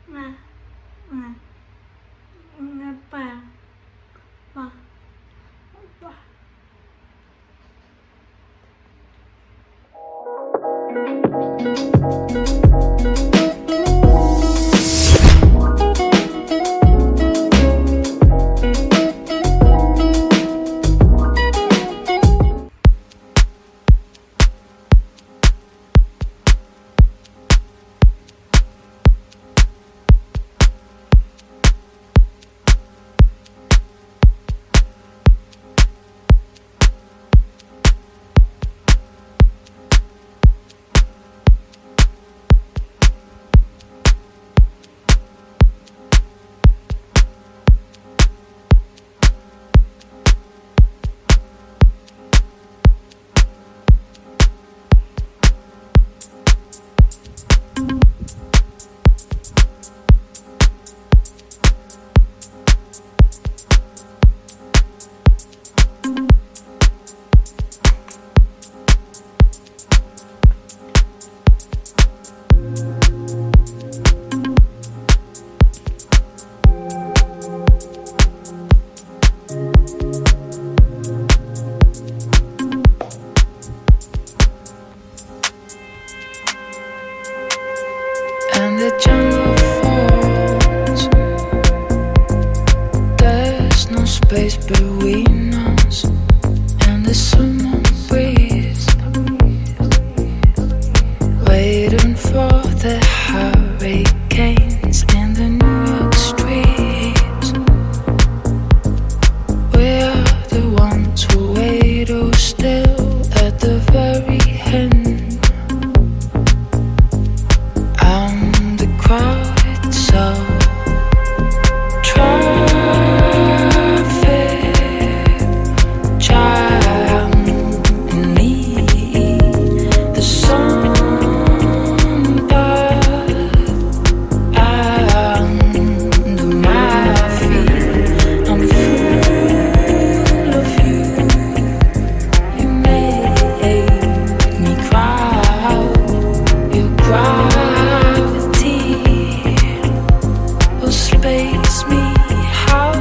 nga nga nga pa pa pa. And the jungle falls. There's no space between us. And the summer breeze, waiting for the hurricanes in the New York streets. We are the ones who wait oh still at the very end. Crowded soul, traffic jam in me, the sunbird under my feet. I'm full of you. You make me cry. You cry. Space me out.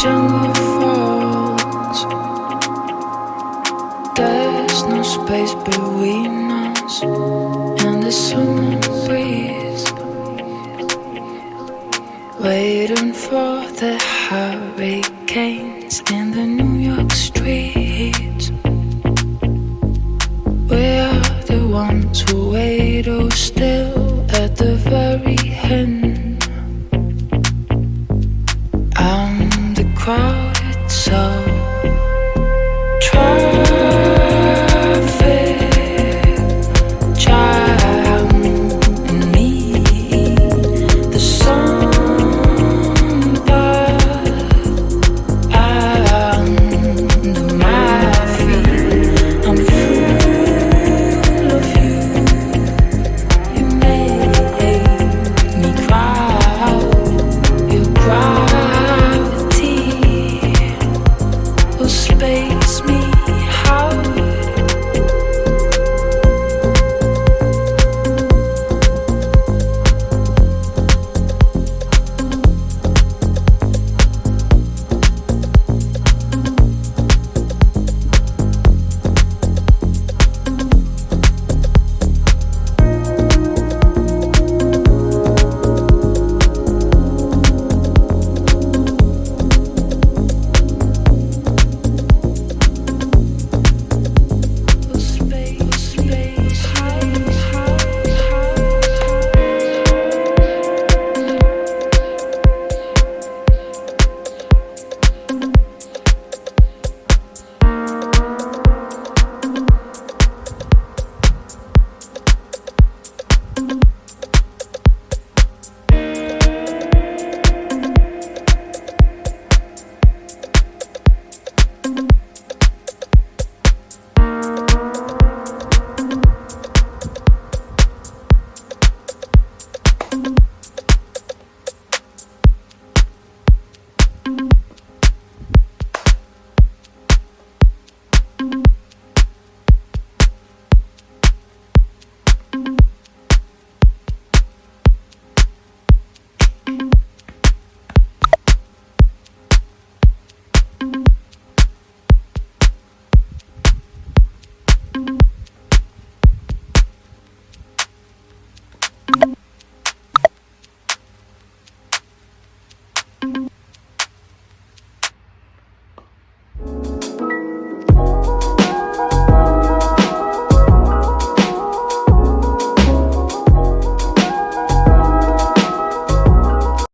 Jungle falls. There's no space between us and the summer breeze, waiting for the hurricanes in the New York streets. We are the ones who wait oh still at the very end. Crowded soul, traffic jam in me, the sunbird under my feet. I'm full of you. You make me cry. You cry. Space me